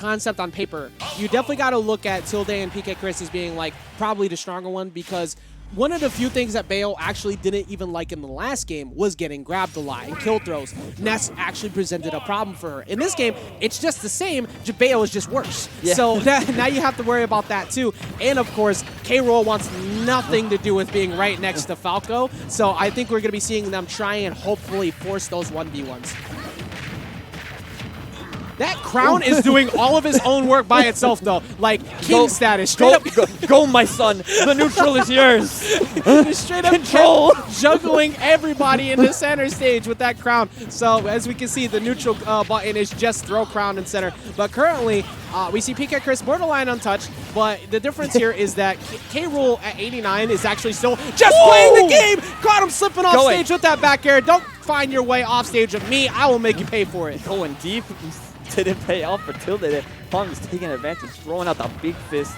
concept on paper, you definitely got to look at Tilde and PkChris as being like probably the stronger one, because one of the few things that Bayo actually didn't even like in the last game was getting grabbed a lot and kill throws. Ness actually presented a problem for her. In this game, it's just the same. Bayo is just worse. Yeah. So now you have to worry about that too. And of course, K-Rool wants nothing to do with being right next to Falco. So I think we're going to be seeing them try and hopefully force those 1v1s. That crown is doing all of his own work by itself, though. Like, king status. Straight up. Go, my son. The neutral is yours. Straight up control. Juggling everybody in the center stage with that crown. So, as we can see, the neutral button is just throw crown in center. But currently, we see PkChris borderline untouched. But the difference here is that K-Rool at 89 is actually still just playing the game. Caught him slipping off stage with that back air. Don't find your way off stage with me. I will make you pay for it. Going deep. Didn't pay off for Tilde. Pong is taking advantage, throwing out the big fist.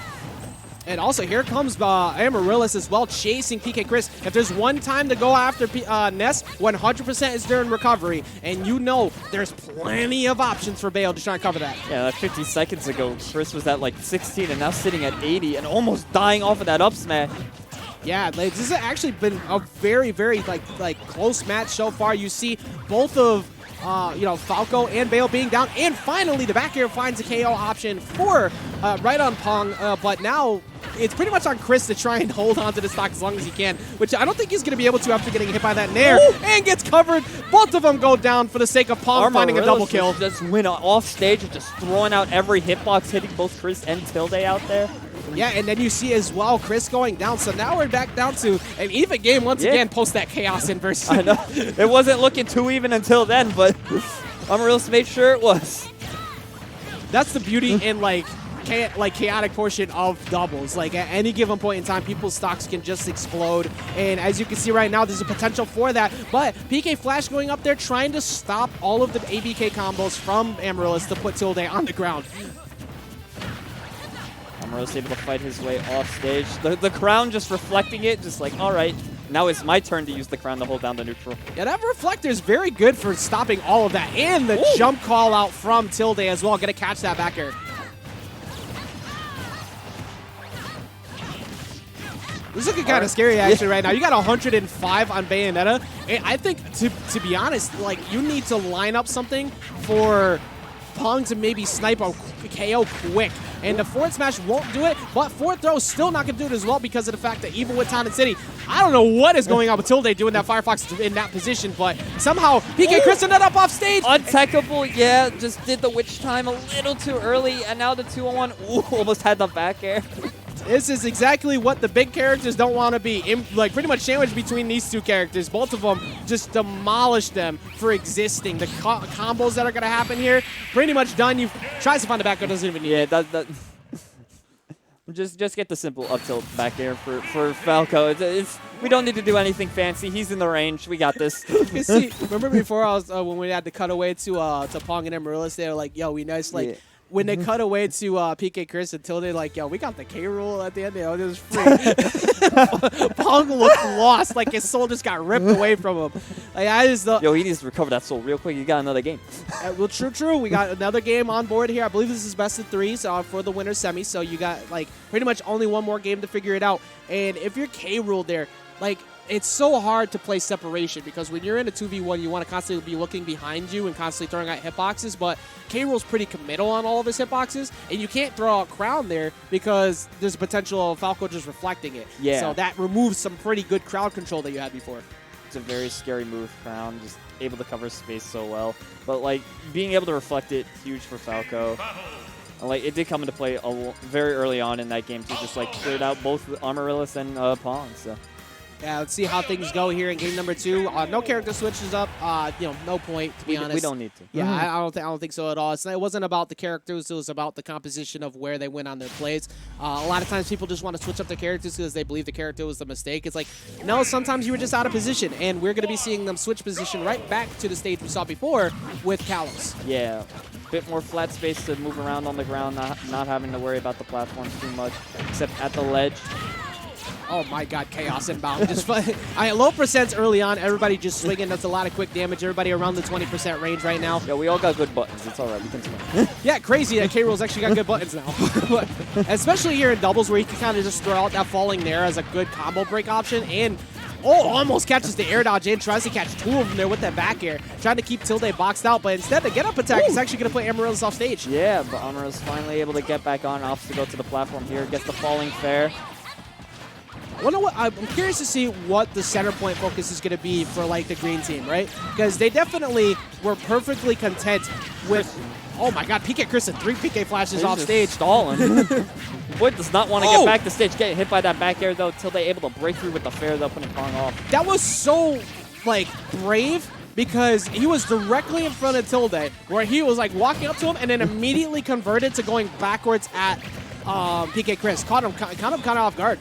And also, here comes Amaryllis as well, chasing PkChris. If there's one time to go after Ness, 100% is during recovery. And you know there's plenty of options for Bayo to try and cover that. Yeah, 50 seconds ago, Chris was at like 16 and now sitting at 80 and almost dying off of that up smash. Yeah, this has actually been a very, very like close match so far. You see both of Falco and Bayo being down, and finally the back air finds a KO option for right on Pong, but now it's pretty much on Chris to try and hold on to the stock as long as he can, which I don't think he's going to be able to after getting hit by that nair, and gets covered. Both of them go down for the sake of Pong finding a double kill. Just went off stage and just throwing out every hitbox, hitting both Chris and Tilde out there. Yeah, and then you see as well Chris going down. So now we're back down to an even game once again post that chaos inverse. I know. It wasn't looking too even until then, but Amaryllis made sure it was. That's the beauty in chaotic portion of doubles. Like at any given point in time, people's stocks can just explode. And as you can see right now, there's a potential for that. But PK Flash going up there trying to stop all of the ABK combos from Amaryllis to put Tilde on the ground. Amaryllis able to fight his way off stage. The crown just reflecting it, just like, all right, now it's my turn to use the crown to hold down the neutral. Yeah, that reflector is very good for stopping all of that. And the jump call out from Tilde as well. Gonna catch that back air. This is looking kind of scary actually right now. You got 105 on Bayonetta. And I think, to be honest, like you need to line up something for Pong to maybe snipe a KO quick. And the forward smash won't do it, but forward throw is still not going to do it as well because of the fact that even with Town and City, I don't know what is going on with Tilde doing that Firefox in that position, but somehow PkChris ended up off stage. Untechable, yeah, just did the witch time a little too early, and now the 2-on-1, almost had the back air. This is exactly what the big characters don't want to be. Pretty much sandwiched between these two characters. Both of them just demolished them for existing. The combos that are going to happen here, pretty much done. You tries to find the back air, doesn't even need it. That just get the simple up tilt back air for Falco. We don't need to do anything fancy. He's in the range. We got this. You see, remember before when we had to cut away to Pong and Amaryllis, they were like, yo, we nice like. Yeah. When they cut away to PkChris until they're like, yo, we got the K-Rool at the end. It was free. Pong looked lost. Like his soul just got ripped away from him. Like, yo, he needs to recover that soul real quick. You got another game. Well, true. We got another game on board here. I believe this is best of 3s for the winner's semi. So you got like pretty much only one more game to figure it out. And if you're K-Rool there, like, it's so hard to play separation because when you're in a 2v1, you want to constantly be looking behind you and constantly throwing out hitboxes, but K-Rool's pretty committal on all of his hitboxes, and you can't throw out Crown there because there's a potential of Falco just reflecting it. Yeah. So that removes some pretty good crowd control that you had before. It's a very scary move, Crown, just able to cover space so well. But, like, being able to reflect it, huge for Falco. Like, it did come into play very early on in that game, too, just, like, cleared out both Amaryllis and Pong, so... Yeah, let's see how things go here in game number 2. No character switches up. No point, to be honest. We don't need to. Yeah, I don't think so at all. It wasn't about the characters. It was about the composition of where they went on their plays. A lot of times people just want to switch up their characters because they believe the character was the mistake. It's like, no, sometimes you were just out of position, and we're going to be seeing them switch position right back to the stage we saw before with Kalos. Yeah, a bit more flat space to move around on the ground, not having to worry about the platforms too much, except at the ledge. Oh my God, Chaos inbound. Just low percents early on. Everybody just swinging. That's a lot of quick damage. Everybody around the 20% range right now. Yeah, we all got good buttons. It's all right. We can swing. Yeah, crazy that K-Rool's actually got good buttons now. But especially here in doubles where he can kind of just throw out that falling there as a good combo break option. And almost catches the air dodge in. Tries to catch two of them there with that back air. Trying to keep Tilde boxed out. But instead, the get-up attack is actually going to put Amaryllis off stage. Yeah, but Amaryllis finally able to get back on. Opts to go to the platform here. Gets the falling fair. I'm curious to see what the center point focus is going to be for like the green team, right? Because they definitely were perfectly content with. Oh my God, PkChris and 3 PK flashes off stage. Stalling. Boy does not want to get back to stage. Getting hit by that back air though. Tilde able to break through with the fair though, putting Pong off. That was so like brave because he was directly in front of Tilde, where he was like walking up to him and then immediately converted to going backwards at PkChris. Caught him kind of off guard.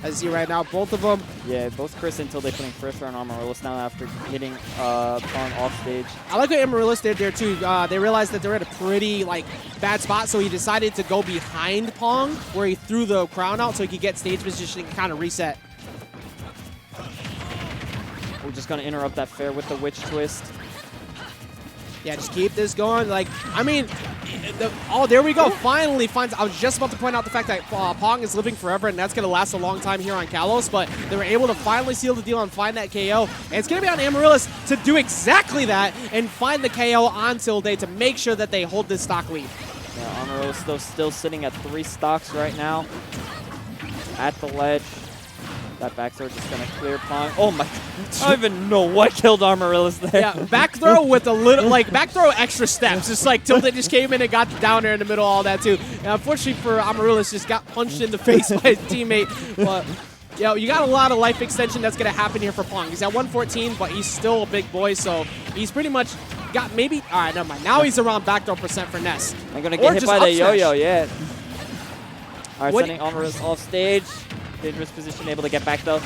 As you see right now, both of them. Yeah, both Chris and Tilde putting pressure on Amaryllis now after hitting Pong off stage. I like what Amaryllis did there too. They realized that they're at a pretty like bad spot, so he decided to go behind Pong, where he threw the crown out so he could get stage positioning and kind of reset. We're just gonna interrupt that fair with the witch twist. Yeah, just keep this going. Like, I mean, there we go. Finally finds. I was just about to point out the fact that Pong is living forever, and that's going to last a long time here on Kalos, but they were able to finally seal the deal and find that KO. And it's going to be on Amaryllis to do exactly that and find the KO on Tilde to make sure that they hold this stock lead. Yeah, Amaryllis though still sitting at 3 stocks right now. At the ledge. That back throw just going to clear Pong. Oh my, I don't even know what killed Amaryllis there. Yeah, back throw with a little, like, back throw extra steps. Just like Tilde just came in and got down there in the middle of all that too. And unfortunately for Amaryllis, just got punched in the face by his teammate. But, you know, you got a lot of life extension that's going to happen here for Pong. He's at 114, but he's still a big boy, so he's pretty much got maybe, all right, never mind. Now he's around back throw percent for Ness. I'm going to get hit by the yo-yo, yeah. All right, what sending Amaryllis off stage. Dangerous position, able to get back though.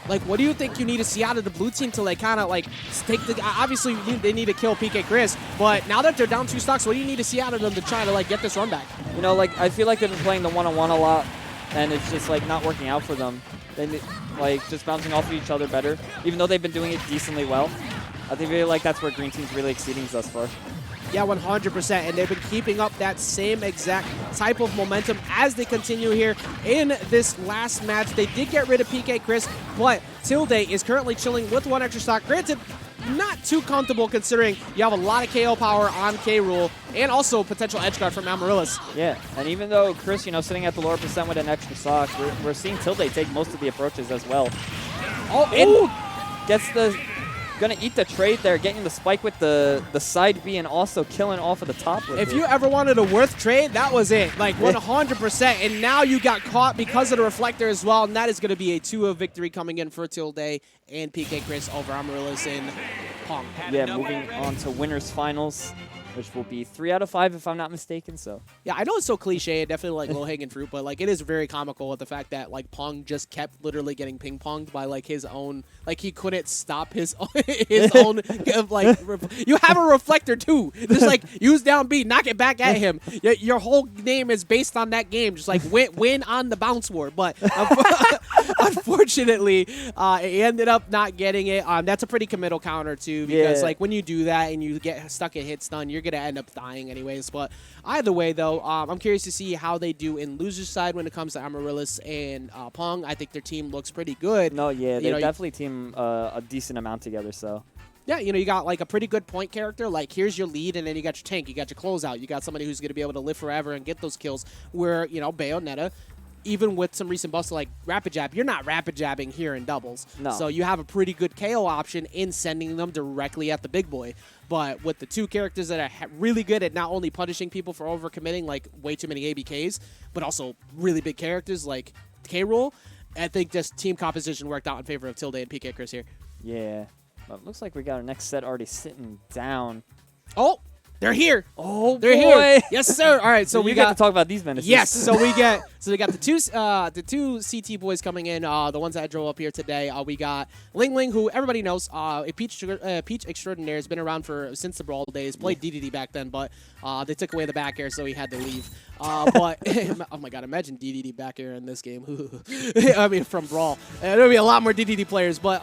Like, what do you think you need to see out of the blue team to like kind of like take the? Obviously, they need to kill PkChris, but now that they're down 2 stocks, what do you need to see out of them to try to like get this run back? You know, like I feel like they've been playing the one-on-one a lot, and it's just like not working out for them. They like just bouncing off of each other better, even though they've been doing it decently well. I think like that's where green team's really exceeding thus far. Yeah, 100%, and they've been keeping up that same exact type of momentum as they continue here in this last match. They did get rid of PkChris, but Tilde is currently chilling with 1 extra stock. Granted, not too comfortable considering you have a lot of KO power on K-Rool and also potential edge guard from Amaryllis. Yeah, and even though Chris, you know, sitting at the lower percent with an extra stock, we're seeing Tilde take most of the approaches as well. Oh, and gets the... Gonna eat the trade there, getting the spike with the side B and also killing off of the top with If it. you ever wanted a worth trade, that was it. Like 100%. And now you got caught because of the reflector as well. And that is going to be a 2-0 victory coming in for Tilde and PkChris over Amaryllis and Pong. Yeah, moving on to winners finals, which will be 3 out of 5 if I'm not mistaken. So yeah, I know it's so cliche, definitely like low-hanging fruit, but like it is very comical with the fact that like Pong just kept literally getting ping-ponged by like his own, like he couldn't stop his own like you have a reflector too. Just like use down B, knock it back at him. Your whole name is based on that game. Just like win on the bounce war. But unfortunately, he ended up not getting it. That's a pretty committal counter too, because like when you do that and you get stuck in hit stun, you're gonna end up dying anyways. But either way though, I'm curious to see how they do in loser's side when it comes to Amaryllis and Pong. I think their team looks pretty good. No, yeah, they definitely team a decent amount together. So yeah, you know, you got like a pretty good point character. Like here's your lead, and then you got your tank, you got your closeout, you got somebody who's gonna be able to live forever and get those kills. Where you know Bayonetta, even with some recent busts like Rapid Jab, you're not Rapid Jabbing here in doubles. No. So you have a pretty good KO option in sending them directly at the big boy. But with the 2 characters that are really good at not only punishing people for overcommitting, like way too many ABKs, but also really big characters like K-Rool, I think just team composition worked out in favor of Tilde and PkChris here. yeah, but looks like we got our next set already sitting down. Oh, They're here. Oh, They're boy. here. Yes, sir. All right, so we got to talk about these menaces. Yes, so we got the two CT boys coming in, the ones that drove up here today. We got Ling Ling, who everybody knows, a Peach extraordinaire, has been around since the Brawl days. Played DDD back then, but they took away the back air, so he had to leave. But oh my God, imagine DDD back air in this game. I mean, from Brawl, there'll be a lot more DDD players, but